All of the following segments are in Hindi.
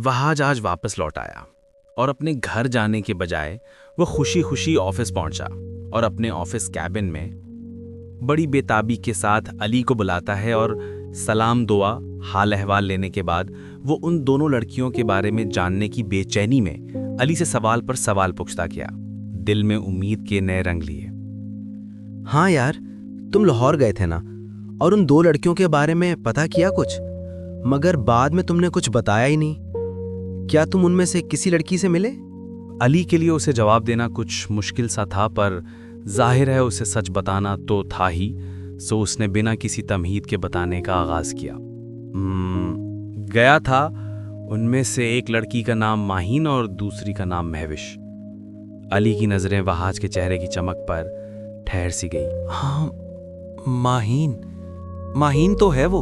वहाज आज वापस लौट आया और अपने घर जाने के बजाय वो खुशी खुशी ऑफिस पहुंचा और अपने ऑफिस कैबिन में बड़ी बेताबी के साथ अली को बुलाता है और सलाम दुआ हाल अहवाल लेने के बाद वो उन दोनों लड़कियों के बारे में जानने की बेचैनी में अली से सवाल पर सवाल पूछता गया, दिल में उम्मीद के नए रंग लिए। हाँ यार, तुम लाहौर गए थे ना, और उन दो लड़कियों के बारे में पता किया कुछ, मगर बाद में तुमने कुछ बताया ही नहीं। क्या तुम उनमें से किसी लड़की से मिले? अली के लिए उसे जवाब देना कुछ मुश्किल सा था, पर जाहिर है उसे सच बताना तो था ही, सो उसने बिना किसी तमहीद के बताने का आगाज किया। गया था। उनमें से एक लड़की का नाम माहीन और दूसरी का नाम महविश। अली की नजरें वहाज के चेहरे की चमक पर ठहर सी गई। हाँ, माहीन तो है वो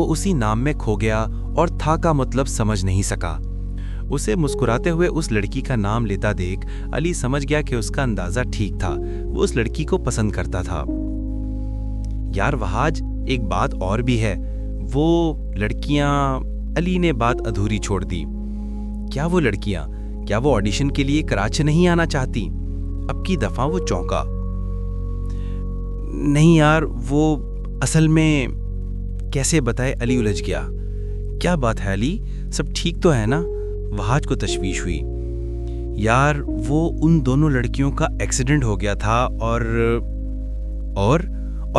उसी नाम में खो गया और था का मतलब समझ नहीं सका। उसे मुस्कुराते हुए उस लड़की का नाम लेता देख अली समझ गया कि उसका अंदाजा ठीक था, वो उस लड़की को पसंद करता था। यार वहाज, एक बात और भी है, वो लड़कियां, अली ने बात अधूरी छोड़ दी। क्या वो ऑडिशन के लिए कराची नहीं आना चाहती? अब की दफा वो चौंका। नहीं यार, वो असल में कैसे बताए, अली उलझ गया। क्या बात है अली, सब ठीक तो है ना? वहाज को तशवीश हुई। यार वो उन दोनों लड़कियों का एक्सीडेंट हो गया था और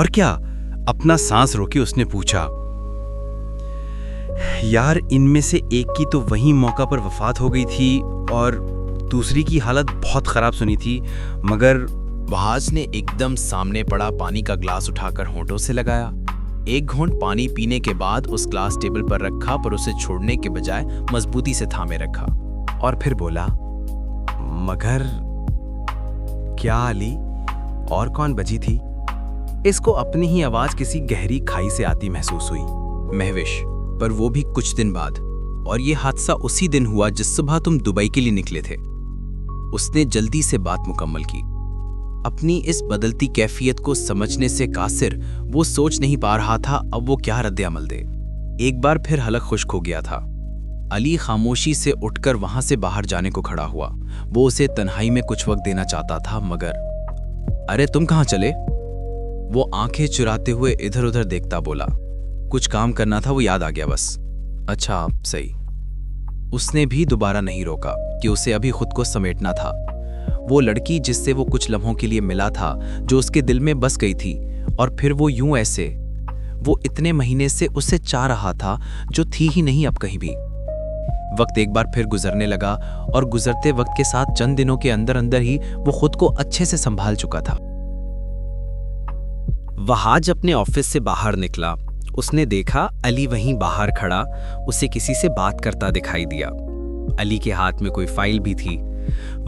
क्या? अपना सांस रोके उसने पूछा। यार इनमें से एक की तो वहीं मौका पर वफात हो गई थी और दूसरी की हालत बहुत खराब सुनी थी, मगर वहाज ने एकदम सामने पड़ा पानी का ग्लास उठाकर होंठों से लगाया। एक घूंट पानी पीने के बाद उस ग्लास टेबल पर रखा, पर उसे छोड़ने के बजाय मजबूती से थामे रखा और फिर बोला, मगर क्या अली, और कौन बची थी? इसको अपनी ही आवाज किसी गहरी खाई से आती महसूस हुई। महविश, पर वो भी कुछ दिन बाद, और ये हादसा उसी दिन हुआ जिस सुबह तुम दुबई के लिए निकले थे। उसने जल्दी से बात मुकम्मल की। अपनी इस बदलती कैफियत को समझने से कासिर वो सोच नहीं पा रहा था अब वो क्या रद्द-ए-अमल दे। एक बार फिर हलक खुश्क हो गया था। अली खामोशी से उठकर वहां से बाहर जाने को खड़ा हुआ। वो उसे तन्हाई में कुछ वक्त देना चाहता था, मगर अरे तुम कहां चले? वो आंखें चुराते हुए इधर उधर देखता बोला, कुछ काम करना था, वो याद आ गया बस। अच्छा सही। उसने भी दोबारा नहीं रोका कि उसे अभी खुद को समेटना था। वो लड़की जिससे वो कुछ लम्हों के लिए मिला था, जो उसके दिल में बस गई थी, और फिर वो यूं ऐसे, वो इतने महीने से उससे चाह रहा था जो थी ही नहीं अब कहीं भी। वक्त एक बार फिर गुजरने लगा और गुजरते वक्त के साथ चंद दिनों के अंदर अंदर ही वो खुद को अच्छे से संभाल चुका था। वहाज अपने ऑफिस से बाहर निकला। उसने देखा अली वहीं बाहर खड़ा उसे किसी से बात करता दिखाई दिया। अली के हाथ में कोई फाइल भी थी।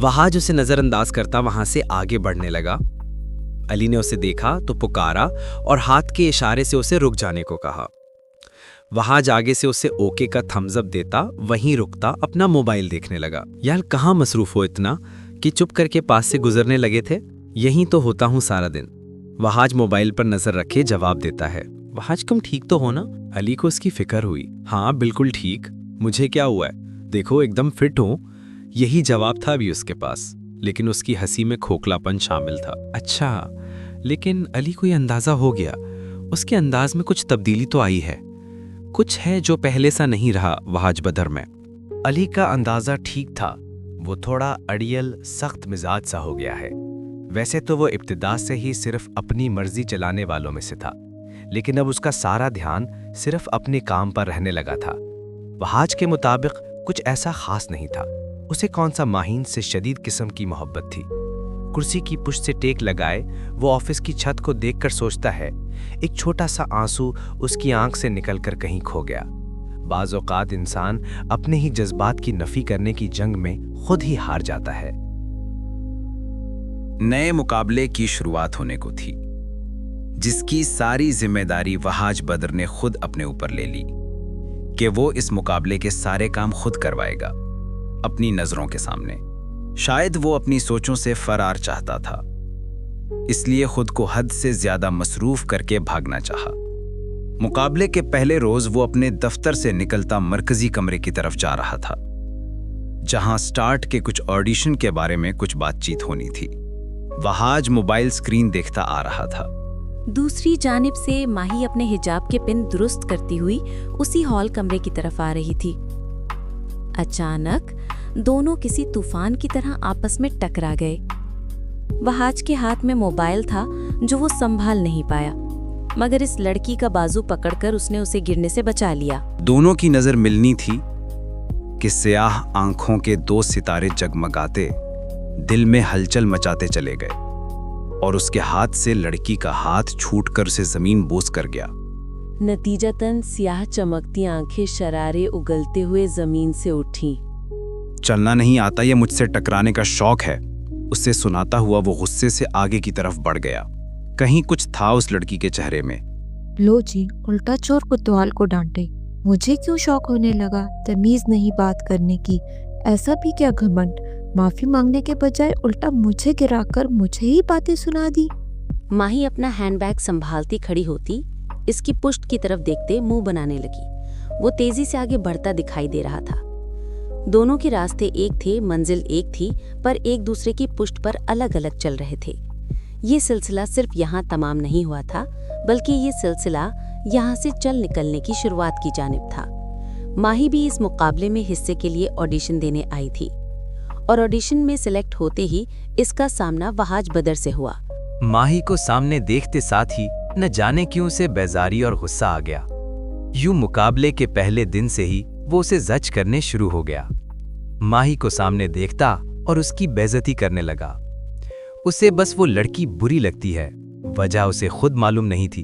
वहाज उसे नजरअंदाज करता वहां से आगे बढ़ने लगा। अली ने उसे देखा तो पुकारा और हाथ के इशारे से उसे रुक जाने को कहा। वहाज आगे से उसे ओके का थम्स अप देता वहीं रुकता अपना मोबाइल देखने लगा। यार कहाँ मसरूफ हो इतना कि चुप करके पास से गुजरने लगे थे? यहीं तो होता हूँ सारा दिन। वहाज मोबाइल पर नजर रखे जवाब देता है। वहाज तुम ठीक तो हो ना? अली को उसकी फिक्र हुई। हाँ बिल्कुल ठीक, मुझे क्या हुआ है, देखो एकदम फिट हूँ। यही जवाब था अभी उसके पास, लेकिन उसकी हंसी में खोखलापन शामिल था। अच्छा, लेकिन अली को यह अंदाजा हो गया, उसके अंदाज में कुछ तब्दीली तो आई है, कुछ है जो पहले सा नहीं रहा वहाज बदर में। अली का अंदाजा ठीक था, वो थोड़ा अड़ियल सख्त मिजाज सा हो गया है। वैसे तो वो इब्तिदा से ही सिर्फ अपनी मर्जी चलाने वालों में से था, लेकिन अब उसका सारा ध्यान सिर्फ अपने काम पर रहने लगा था। वहाज के मुताबिक कुछ ऐसा खास नहीं था। उसे कौन सा माहीन से शदीद किस्म की मोहब्बत थी। कुर्सी की पुश्त से टेक लगाए वो ऑफिस की छत को देखकर सोचता है, एक छोटा सा आंसू उसकी आंख से निकलकर कहीं खो गया। बाज़ औक़ात इंसान अपने ही जज्बात की नफी करने की जंग में खुद ही हार जाता है। नए मुकाबले की शुरुआत होने को थी, जिसकी सारी जिम्मेदारी वहाज बदर ने खुद अपने ऊपर ले ली कि वो इस मुकाबले के सारे काम खुद करवाएगा अपनी नजरों के सामने। शायद वो अपनी सोचों से फरार चाहता था, इसलिए खुद को हद से ज्यादा मसरूफ करके भागना चाहा। मुकाबले के पहले रोज वो अपने दफ्तर से निकलता मरकजी कमरे की तरफ जा रहा था, जहां स्टार्ट के कुछ ऑडिशन के बारे में कुछ बातचीत होनी थी। वहाज मोबाइल स्क्रीन देखता आ रहा था। दूसरी जानिब से माही अपने हिजाब के पिन दुरुस्त करती हुई उसी हॉल कमरे की तरफ आ रही थी। अचानक दोनों किसी तूफान की तरह आपस में टकरा गए। वहाज के हाथ में मोबाइल था जो वो संभाल नहीं पाया, मगर इस लड़की का बाजू पकड़कर उसने उसे गिरने से बचा लिया। दोनों की नजर मिलनी थी कि स्याह आंखों के दो सितारे जगमगाते दिल में हलचल मचाते चले गए और उसके हाथ से लड़की का हाथ छूटकर उसे जमीन बोस कर गया। नतीजतन स्याह चमकती आंखें शरारे उगलते हुए जमीन से उठी। चलना नहीं आता या मुझसे टकराने का शौक है, उससे सुनाता हुआ वो गुस्से से आगे की तरफ बढ़ गया। कहीं कुछ था उस लड़की के चेहरे में। लो जी, उल्टा चोर कोतवाल को डांटे। मुझे क्यों शौक होने लगा तमीज नहीं बात करने की? ऐसा भी क्या घमंड, माफी मांगने के बजाय उल्टा मुझे गिराकर मुझे ही बातें सुना दी। माही अपना हैंडबैग संभालती खड़ी होती इसकी पुष्ट की तरफ देखते मुंह बनाने लगी। वो तेजी से आगे बढ़ता दिखाई दे रहा था। दोनों के रास्ते एक थे, मंजिल एक थी, पर एक दूसरे की पुष्ट पर अलग अलग चल रहे थे। ये सिलसिला सिर्फ यहाँ तमाम नहीं हुआ था, बल्कि ये सिलसिला यहाँ से चल निकलने की शुरुआत की जानिब था। माही भी इस मुकाबले में हिस्से के लिए ऑडिशन देने आई थी और ऑडिशन में सिलेक्ट होते ही इसका सामना वहाज बदर से हुआ। माही को सामने देखते साथ ही न जाने क्यों उसे बेजारी और गुस्सा आ गया। यूं मुकाबले के पहले दिन से ही वो उसे जज करने शुरू हो गया। माही को सामने देखता और उसकी बेइज्जती करने लगा। उसे बस वो लड़की बुरी लगती है, वजह उसे खुद मालूम नहीं थी।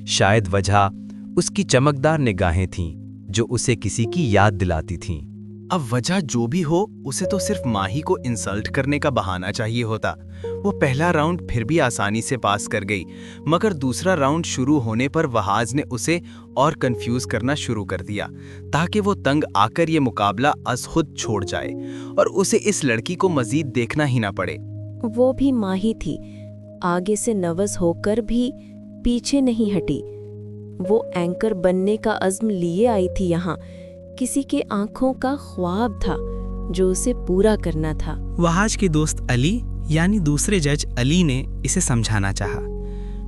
शायद वजह उसकी चमकदार निगाहें थीं जो उसे किसी की याद दिलाती थीं। अब वजह जो भी हो, उसे तो सिर्फ माही को इंसल्ट करने का बहाना चाहिए होता। वो पहला राउंड फिर भी आसानी से पास कर गई, मगर दूसरा राउंड शुरू होने पर वहाज ने उसे और कंफ्यूज करना शुरू कर दिया, ताकि वो तंग आकर ये मुकाबला अज खुद छोड़ जाए और उसे इस लड़की को मजीद देखना ही ना पड़े। वो भी माही थी, आगे से नर्वस होकर भी पीछे नहीं हटी। वो एंकर बनने का अज़्म लिए आई थी यहाँ। किसी के आंखों का ख्वाब था जो उसे पूरा करना था। वहाज के दोस्त अली यानी दूसरे जज अली ने इसे समझाना चाहा।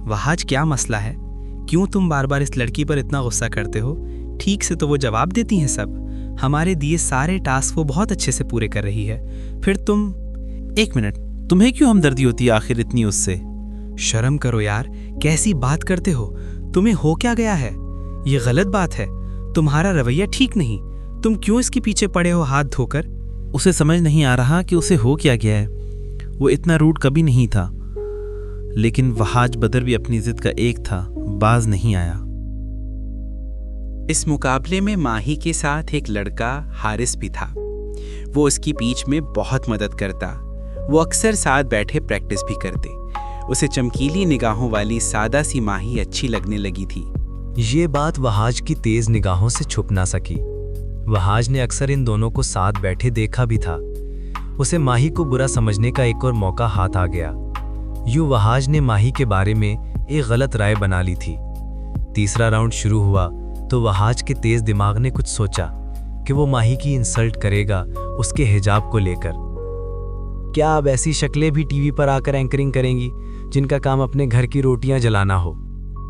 वहाज, क्या मसला है? क्यों तुम बार बार इस लड़की पर इतना गुस्सा करते हो? ठीक से तो वो जवाब देती हैं सब। हमारे दिए सारे टास्क वो बहुत अच्छे से पूरे कर रही है, फिर तुम। एक मिनट, तुम्हें क्यों हमदर्दी होती है आखिर इतनी उससे? शर्म करो यार, कैसी बात करते हो? तुम्हें हो क्या गया है? ये गलत बात है, तुम्हारा रवैया ठीक नहीं। तुम क्यों इसके पीछे पड़े हो हाथ धोकर? उसे समझ नहीं आ रहा कि उसे हो क्या गया है। वो इतना रूड कभी नहीं था, लेकिन वहाज बदर भी अपनी जिद का एक था, बाज नहीं आया। इस मुकाबले में माही के साथ एक लड़का हारिस भी था। वो उसकी पीछ में बहुत मदद करता। वो अक्सर साथ बैठे प्रैक्टिस भी करते। उसे चमकीली निगाहों वाली सादा सी माही अच्छी लगने लगी थी। ये बात वहाज की तेज निगाहों से छुप ना सकी। वहाज ने अक्सर इन दोनों को साथ बैठे देखा भी था। उसे माही को बुरा समझने का एक और मौका हाथ आ गया। यूं वहाज ने माही के बारे में एक गलत राय बना ली थी। तीसरा राउंड शुरू हुआ तो वहाज के तेज दिमाग ने कुछ सोचा कि वो माही की इंसल्ट करेगा उसके हिजाब को लेकर। क्या अब ऐसी शक्लें भी टीवी पर आकर एंकरिंग करेंगी जिनका काम अपने घर की रोटियां जलाना हो?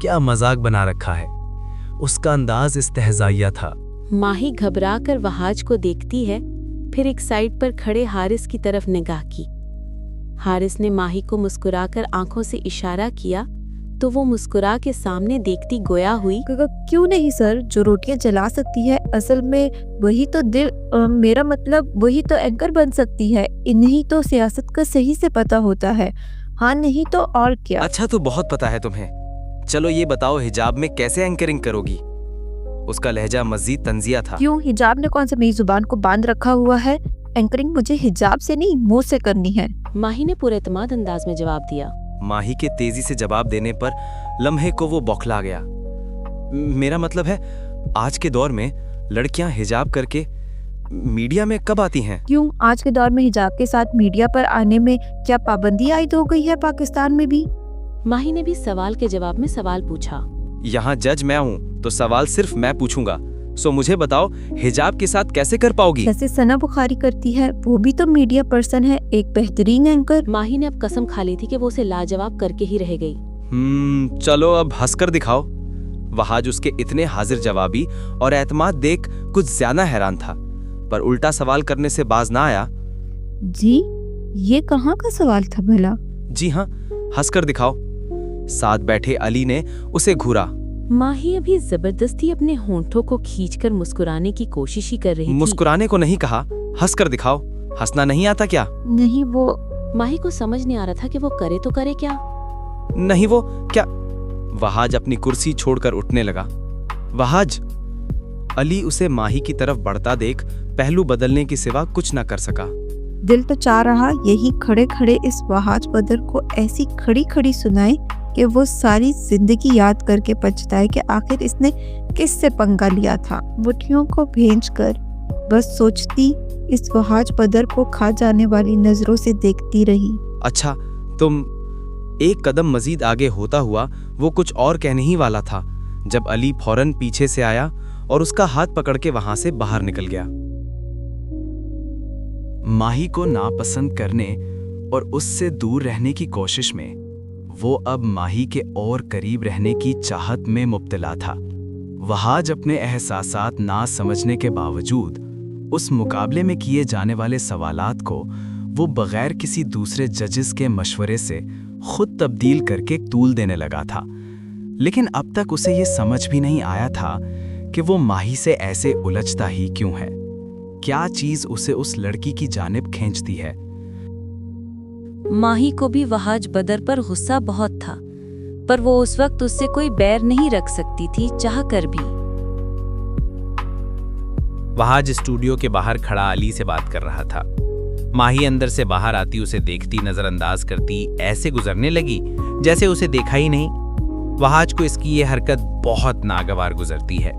क्या मजाक बना रखा है। उसका अंदाज इस्तेहज़ाइया था। माही घबराकर वहाज को देखती है, फिर एक साइड पर खड़े हारिस की तरफ निगाह की। हारिस ने माही को मुस्कुराकर आंखों से इशारा किया तो वो मुस्कुरा के सामने देखती गोया हुई। क्यों नहीं सर, जो रोटियां जला सकती है असल में वही तो मेरा मतलब वही तो एंकर बन सकती है। इन्हीं तो सियासत का सही से पता होता है। हाँ नहीं तो और क्या। अच्छा, तो बहुत पता है तुम्हें। चलो ये बताओ, हिजाब में कैसे एंकरिंग करोगी? उसका लहजा मजीद तंजिया था। क्यों, हिजाब ने कौन सा मेरी जुबान को बांध रखा हुआ है? एंकरिंग मुझे हिजाब से नहीं, मुंह से करनी है। माही ने पूरे एतमाद अंदाज में जवाब दिया। माही के तेजी से जवाब देने पर लम्हे को वो बौखला गया। मेरा मतलब है, आज के दौर में लड़कियां हिजाब करके मीडिया में कब आती हैं? क्यों, आज के दौर में हिजाब के साथ मीडिया पर आने में क्या पाबंदी आयद हो गई है पाकिस्तान में भी? माही ने भी सवाल के जवाब में सवाल पूछा। यहाँ जज मैं हूँ तो सवाल सिर्फ मैं पूछूंगा। सो मुझे बताओ, हिजाब के साथ कैसे कर पाओगी? जैसे सना बुखारी करती है, वो भी तो मीडिया पर्सन है, एक बेहतरीन एंकर। माही ने अब कसम खा ली थी कि वो उसे लाजवाब करके ही रह गई। चलो अब हंसकर दिखाओ। वहाज उसके इतने हाजिर जवाबी और एतमाद देख कुछ ज्यादा हैरान था, पर उल्टा सवाल करने से बाज ना आया। जी, ये कहाँ का सवाल था भला? जी हाँ, हंसकर दिखाओ। साथ बैठे अली ने उसे घूरा। माही अभी जबरदस्ती अपने होंठों को खींचकर मुस्कुराने की कोशिश ही कर रही थी। मुस्कुराने को नहीं कहा, हंसकर दिखाओ। हंसना नहीं आता क्या? नहीं, वो माही को समझ नहीं आ रहा था कि वो करे तो करे क्या। नहीं वो क्या? वहाज अपनी कुर्सी छोड़कर उठने लगा। वहाज! अली उसे माही की तरफ बढ़ता देख पहलू बदलने के सिवा कुछ न कर सका। दिल तो चाह रहा यही खड़े खड़े इस वहाज बदर को ऐसी खड़ी खड़ी सुनाए कि वो सारी जिंदगी याद करके पछताए कि आखिर इसने किससे पंगा लिया था। मुट्ठियों को भेंच कर बस सोचती, इस वहाज बदर को खा जाने वाली नजरों से देखती रही। अच्छा, तुम। एक कदम मजीद आगे होता हुआ वो कुछ और कहने ही वाला था जब अली फौरन पीछे से आया और उसका हाथ पकड़ के वहां से बाहर निकल गया। माही को नापसंद करने और उससे दूर रहने की कोशिश में वो अब माही के और करीब रहने की चाहत में मुब्तला था। वहाज अपने एहसासात ना समझने के बावजूद उस मुकाबले में किए जाने वाले सवालात को वो बगैर किसी दूसरे जजेस के मशवरे से खुद तब्दील करके तूल देने लगा था। लेकिन अब तक उसे ये समझ भी नहीं आया था कि वो माही से ऐसे उलझता ही क्यों है। क्या चीज उसे उस लड़की की जानिब खींचती है? माही को भी वहाज बदर पर गुस्सा बहुत था, पर वो उस वक्त उससे कोई बैर नहीं रख सकती थी, चाह कर भी। वहाज स्टूडियो के बाहर खड़ा अली से बात कर रहा था। माही अंदर से बाहर आती उसे देखती, नजरअंदाज करती, ऐसे गुजरने लगी जैसे उसे देखा ही नहीं। वहाज को इसकी ये हरकत बहुत नागवार गुजरती है।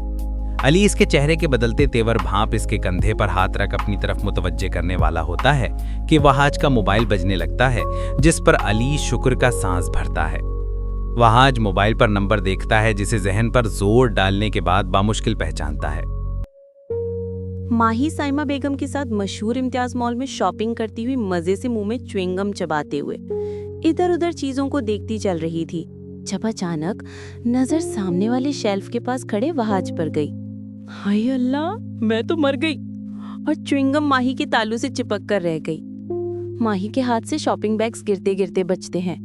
अली इसके चेहरे के बदलते तेवर भांप इसके कंधे पर हाथ रख अपनी तरफ मुतवज्जे करने वाला होता है कि वहाज का मोबाइल बजने लगता है, जिस पर अली शुक्र का सांस भरता है। वहाज मोबाइल पर नंबर देखता है, जिसे जहन पर जोर डालने के बाद बामुश्किल पहचानता है। माही साइमा बेगम के साथ मशहूर इम्तियाज मॉल में शॉपिंग करती हुई मजे से मुंह में च्युइंगम चबाते हुए इधर उधर चीजों को देखती चल रही थी, जब अचानक नजर सामने वाले शेल्फ के पास खड़े वहाज पर गई। हाय अल्लाह, मैं तो मर गई। और च्युइंगम माही के तालू से चिपक कर रह गई। माही के हाथ से शॉपिंग बैग्स गिरते गिरते बचते हैं।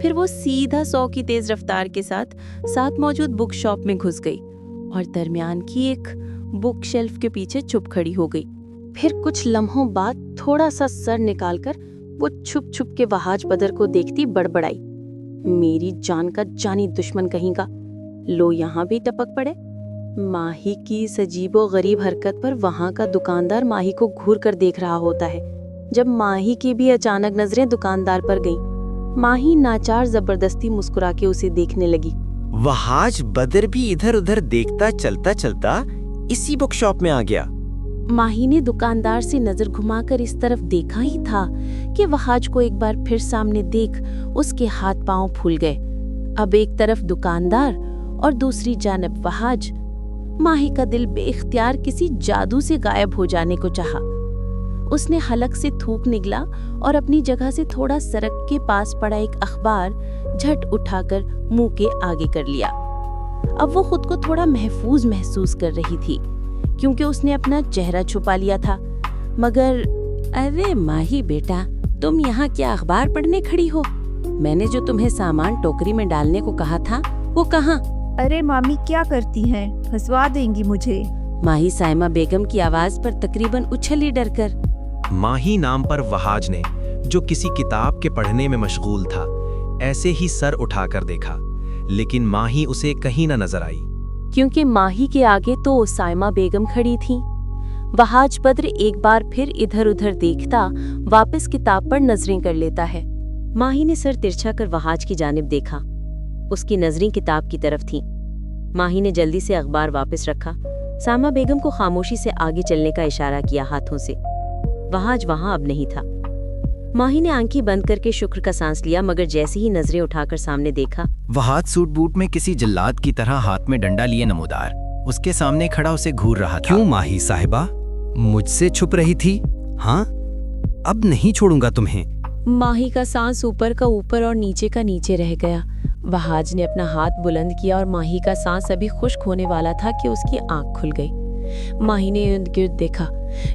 फिर वो सीधा 100 की तेज रफ्तार के साथ मौजूद बुक शॉप में घुस गई और दरमियान की एक बुक शेल्फ के पीछे चुप खड़ी हो गई। फिर कुछ लम्हों बाद थोड़ा सा सर निकालकर वो छुप छुप के वहाज बदर को देखती बड़बड़ाई, मेरी जान का जानी दुश्मन कहीं का, लो यहाँ भी टपक पड़े। माही की इस अजीबो गरीब हरकत पर वहां का दुकानदार माही को घूर कर देख रहा होता है। जब माही की भी अचानक नजरें दुकानदार पर गईं, माही नाचार जबरदस्ती मुस्कुरा के उसे देखने लगी। वहाज बदर भी इधर उधर देखता चलता चलता इसी बुक शॉप में आ गया। माही ने दुकानदार से नजर घुमाकर इस तरफ देखा ही था कि वहाज को एक बार फिर सामने देख उसके हाथ पांव फूल गए। अब एक तरफ दुकानदार और दूसरी जानब वहाज। माही का दिल बेइख्तियार किसी जादू से गायब हो जाने को चाहा। उसने हलक से थूक निगला और अपनी जगह से थोड़ा सरक के पास पड़ा एक अखबार झट उठाकर मुंह के आगे कर लिया। अब वो खुद को थोड़ा महफूज महसूस कर रही थी, क्योंकि उसने अपना चेहरा छुपा लिया था। मगर अरे माही बेटा, तुम यहाँ क्या अखबार पढ़ने खड़ी हो? मैंने जो तुम्हें सामान टोकरी में डालने को कहा था वो कहाँ? अरे मामी क्या करती हैं, फंसवा देंगी मुझे। माही साइमा बेगम की आवाज पर तकरीबन उछली डरकर। माही नाम पर वहाज ने, जो किसी किताब के पढ़ने में मशगूल था, ऐसे ही सर उठाकर देखा, लेकिन माही उसे कहीं न नजर आई। क्योंकि माही के आगे तो साइमा बेगम खड़ी थी। वहाज बद्र एक बार फिर इधर उधर देखता वापस किताब पर नजरें कर लेता है। माही ने सर तिरछा कर वहाज की जानिब देखा। उसकी नजरें किताब की तरफ थीं। माही ने जल्दी से अखबार वापस रखा। साइमा बेगम को खामोशी से आगे चलने का इशारा किया हाथों से। वहाज वहां अब नहीं था। माही ने आंखें बंद करके शुक्र का सांस लिया, मगर जैसे ही नजरें उठाकर सामने देखा, वहाज सूट बूट में किसी जल्लाद की तरह हाथ में डंडा लिए नमूदार उसके सामने खड़ा उसे घूर रहा था। क्यों माही साहिबा, मुझसे छुप रही थी? हाँ, अब नहीं छोड़ूंगा तुम्हें। माही का सांस ऊपर का ऊपर और नीचे का नीचे रह गया। वहाज ने अपना हाथ बुलंद किया और माही का सांस अभी खुश्क होने वाला था कि उसकी आंख खुल गई। माही ने इर्द गिर्द देखा,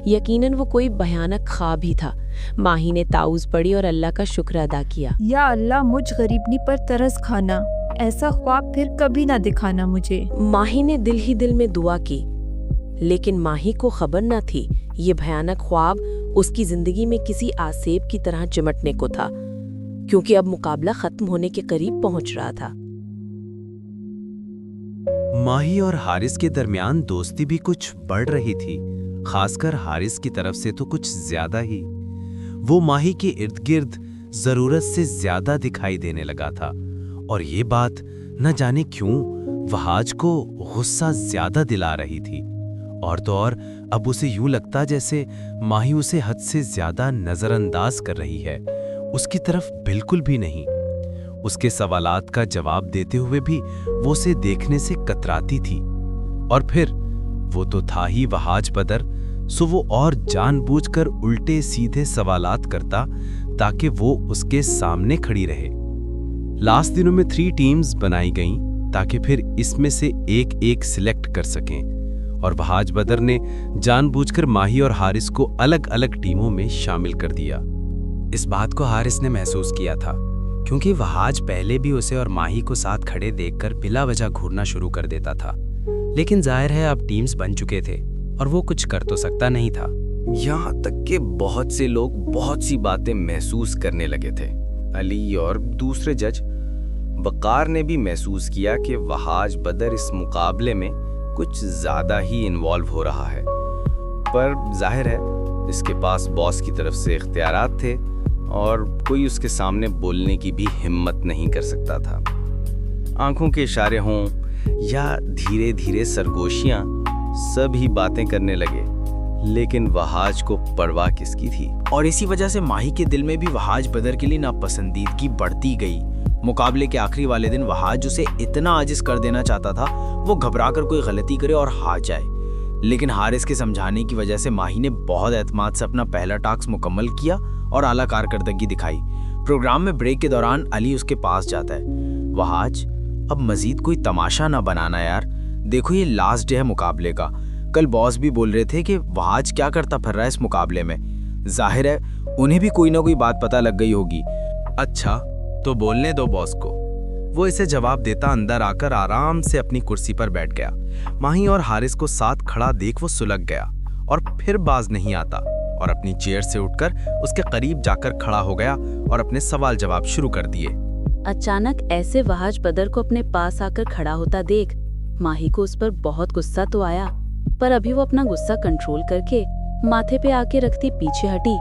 यकीनन वो कोई भयानक ख्वाब ही था। माही ने ताऊज पढ़ी और अल्लाह का शुक्र अदा किया। या अल्लाह, मुझ गरीबनी पर तरस खाना, ऐसा ख्वाब फिर कभी ना दिखाना मुझे। माही ने दिल ही दिल में दुआ की, लेकिन माही को खबर न थी ये भयानक ख्वाब उसकी जिंदगी में किसी आसेब की तरह चिमटने को था, क्योंकि अब मुकाबला खत्म होने के करीब पहुंच रहा था। माही और हारिस के दरमियान दोस्ती भी कुछ बढ़ रही थी, खासकर हारिस की तरफ से तो कुछ ज्यादा ही। वो माही के इर्द गिर्द जरूरत से ज्यादा दिखाई देने लगा था, और ये बात न जाने क्यों वहाज को गुस्सा ज्यादा दिला रही थी। और तो और अब उसे यूं लगता जैसे माही उसे हद से ज्यादा नजरअंदाज कर रही है, उसकी तरफ बिल्कुल भी नहीं। उसके सवालात का जवाब देते हुए भी वो उसे देखने से कतराती थी। और फिर वो तो था ही वहाज बदर, सो वो और जानबूझकर उल्टे सीधे सवालात करता ताकि वो उसके सामने खड़ी रहे। लास्ट दिनों में 3 टीम्स बनाई गईं ताकि फिर इसमें से एक एक सिलेक्ट कर सकें, और वहाज बदर ने जानबूझकर माही और हारिस को अलग अलग टीमों में शामिल कर दिया। इस बात को हारिस ने महसूस किया था, क्योंकि वहाज पहले भी उसे और माही को साथ खड़े देखकर बिला वजह घूरना शुरू कर देता था। लेकिन जाहिर है अब टीम्स बन चुके थे और वो कुछ कर तो सकता नहीं था। यहाँ तक कि बहुत से लोग बहुत सी बातें महसूस करने लगे थे। अली और दूसरे जज वकार ने भी महसूस किया कि वहाज बदर इस मुकाबले में कुछ ज्यादा ही इन्वॉल्व हो रहा है, पर जाहिर है इसके पास बॉस की तरफ से इख्तियारात थे और कोई उसके सामने बोलने की भी हिम्मत नहीं कर सकता था। आंखों के इशारे हों या धीरे धीरे सरगोशियां, सभी बातें करने लगे, लेकिन वहाज को परवाह किसकी थी। और इसी वजह से माही के दिल में भी वहाज बदर के लिए नापसंदीदगी बढ़ती गई। मुकाबले के आखिरी वाले दिन वहाज उसे इतना आजिज कर देना चाहता था वो घबराकर कोई गलती करे और हार जाए, लेकिन हारिस के समझाने की वजह से माही ने बहुत एतमाद से अपना पहला टास्क मुकम्मल किया और आला कारकर्दगी दिखाई। प्रोग्राम में ब्रेक के दौरान अली उसके पास जाता है, वहाज अब मजीद कोई तमाशा ना बनाना यार, देखो ये लास्ट डे है मुकाबले का। कल बॉस भी बोल रहे थे कि वहाज क्या करता फिर रहा है इस मुकाबले में। जाहिर है उन्हें भी कोई ना कोई बात पता लग गई होगी। अच्छा तो बोलने दो बॉस को, वो इसे जवाब देता अंदर आकर आराम से अपनी कुर्सी पर बैठ गया। माही और हारिस को साथ खड़ा देख वो सुलग गया और फिर बाज नहीं आता, और अपनी चेयर से उठकर उसके करीब जाकर खड़ा हो गया और अपने सवाल जवाब शुरू कर दिए। अचानक ऐसे वहाज बदर को अपने पास आकर खड़ा होता देख माही को उस पर बहुत गुस्सा तो आया, पर अभी वो अपना गुस्सा कंट्रोल करके माथे पे आके रखती पीछे हटी।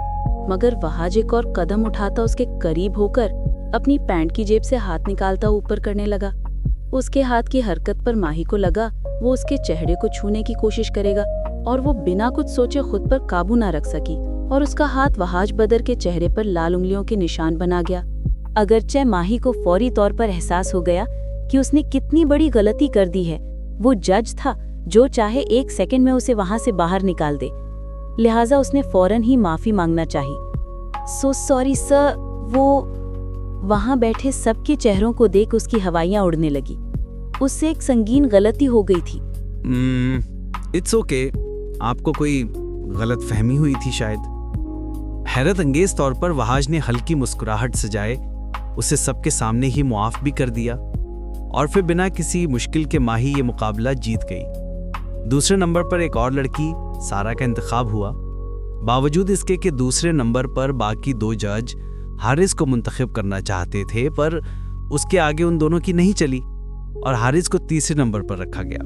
मगर वहाज एक और कदम उठाता उसके करीब होकर अपनी पैंट की जेब से हाथ निकालता ऊपर करने लगा। उसके हाथ की हरकत पर माही को लगा वो उसके चेहरे को छूने की कोशिश करेगा, और वो बिना कुछ सोचे खुद पर काबू ना रख सकी और उसका हाथ वहाज बदर के चेहरे पर लाल उंगलियों के निशान बना गया। अगरचे माही को फौरी तौर पर एहसास हो गया कि उसने कितनी बड़ी गलती कर दी है। वो जज था जो चाहे 1 सेकंड में उसे वहां से बाहर निकाल दे, लिहाजा उसने फौरन ही माफी मांगना चाही। So sorry sir. वो वहां बैठे सबके चेहरों को देख उसकी हवाइयां उड़ने लगी। उससे एक संगीन गलती हो गई थी। इट्स ओके, आपको कोई गलत फहमी हुई थी शायद। हैरत अंगेज तौर पर वहाज ने हल्की मुस्कुराहट सजाए उसे सबके सामने ही मुआफ भी कर दिया, और फिर बिना किसी मुश्किल के माही ये मुकाबला जीत गई। दूसरे नंबर पर एक और लड़की सारा का इंतखाब हुआ। बावजूद इसके कि दूसरे नंबर पर बाकी 2 जज हारिस को मुंतखब करना चाहते थे, पर उसके आगे उन दोनों की नहीं चली और हारिस को तीसरे नंबर पर रखा गया।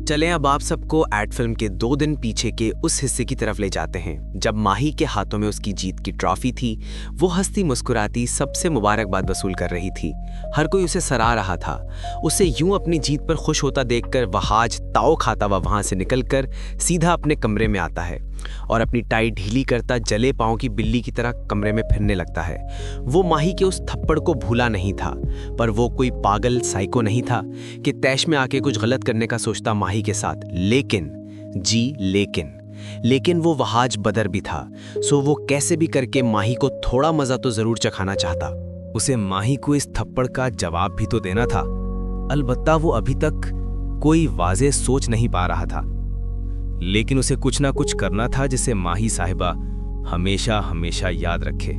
चलें अब आप सबको एड फिल्म के 2 दिन पीछे के उस हिस्से की तरफ ले जाते हैं जब माही के हाथों में उसकी जीत की ट्रॉफी थी। वो हंसती मुस्कुराती सबसे मुबारकबाद वसूल कर रही थी। हर कोई उसे सराह रहा था। उसे यूं अपनी जीत पर खुश होता देखकर वहाज ताव खाता हुआ वहां से निकलकर सीधा अपने कमरे में आता है और अपनी टाई ढीली करता जले पांव की बिल्ली की तरह कमरे में फिरने लगता है। वो माही के उस थप्पड़ को भूला नहीं था, पर वो कोई पागल साइको नहीं था कि तैश में आके कुछ गलत करने का सोचता माही के साथ। लेकिन वो वहाज बदर भी था, सो वो कैसे भी करके माही को थोड़ा मजा तो जरूर चखाना चाहता। उसे माही को इस थप्पड़ का जवाब भी तो देना था। अलबत्ता वो अभी तक कोई वाज़ेह सोच नहीं पा रहा था, लेकिन उसे कुछ ना कुछ करना था जिसे माही साहिबा हमेशा हमेशा याद रखे।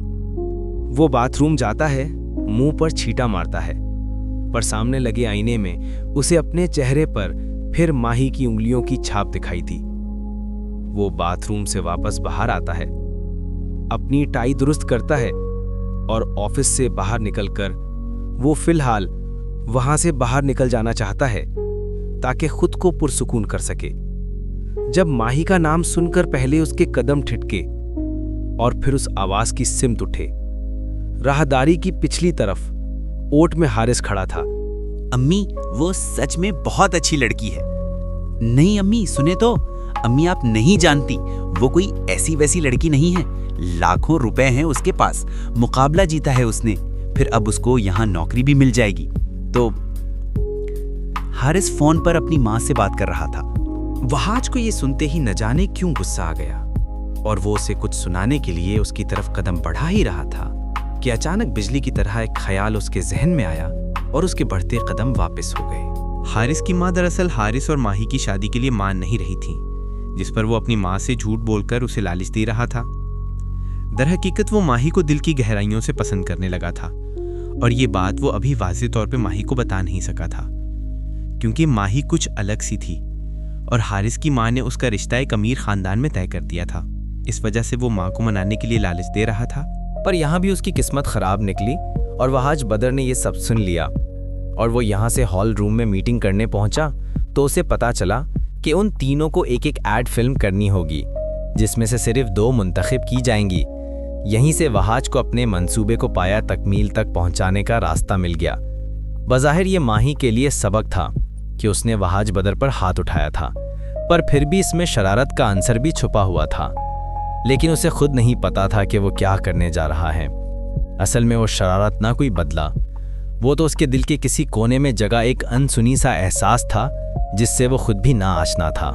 वो बाथरूम जाता है, मुंह पर छींटा मारता है, पर सामने लगे आईने में उसे अपने चेहरे पर फिर माही की उंगलियों की छाप दिखाई थी। वो बाथरूम से वापस बाहर आता है, अपनी टाई दुरुस्त करता है और ऑफिस से बाहर निकलकर वो फिलहाल वहां से बाहर निकल जाना चाहता है ताकि खुद को पुरसुकून कर सके। जब माही का नाम सुनकर पहले उसके कदम ठिठके और फिर उस आवाज की सिमत उठे। राहदारी की पिछली तरफ ओट में हारिस खड़ा था। अम्मी, वो सच में बहुत अच्छी लड़की है। नहीं अम्मी, सुने तो, अम्मी आप नहीं जानती, वो कोई ऐसी वैसी लड़की नहीं है। लाखों रुपए हैं उसके पास, मुकाबला जीता है उसने, फिर अब उसको यहाँ नौकरी भी मिल जाएगी। तो हारिस फोन पर अपनी माँ से बात कर रहा था। वहाज को ये सुनते ही न जाने क्यों गुस्सा आ गया और वो उसे कुछ सुनाने के लिए उसकी तरफ कदम बढ़ा ही रहा था कि अचानक बिजली की तरह एक ख्याल उसके जहन में आया और उसके बढ़ते कदम वापस हो गए। हारिस की माँ दरअसल हारिस और माही की शादी के लिए मान नहीं रही थी, जिस पर वो अपनी माँ से झूठ बोलकर उसे लालच दे रहा था। दरहकीकत वो माही को दिल की गहराइयों से पसंद करने लगा था और ये बात वो अभी वाज़ेह तौर पे माही को बता नहीं सका था, क्योंकि माही कुछ अलग सी थी और हारिस की माँ ने उसका रिश्ता एक अमीर खानदान में तय कर दिया था। इस वजह से वो माँ को मनाने के लिए लालच दे रहा था। पर यहाँ भी उसकी किस्मत खराब निकली और वहाज बदर ने ये सब सुन लिया और वो यहाँ से हॉल रूम में मीटिंग करने पहुंचा तो उसे पता चला कि उन तीनों को एक एक एड फिल्म करनी होगी, जिसमें से सिर्फ 2 मुंतखब की जाएंगी। यहीं से वहाज को अपने मंसूबे को पाया तकमील तक पहुंचाने का रास्ता मिल गया। बज़ाहिर ये माही के लिए सबक था कि उसने वहाज बदर पर हाथ उठाया था, पर फिर भी इसमें शरारत का अंसर भी छुपा हुआ था। लेकिन उसे खुद नहीं पता था कि वो क्या करने जा रहा है। असल में वो शरारत ना कोई बदला, वो तो उसके दिल के किसी कोने में जगह एक अनसुनी सा एहसास था जिससे वो खुद भी ना आशना था।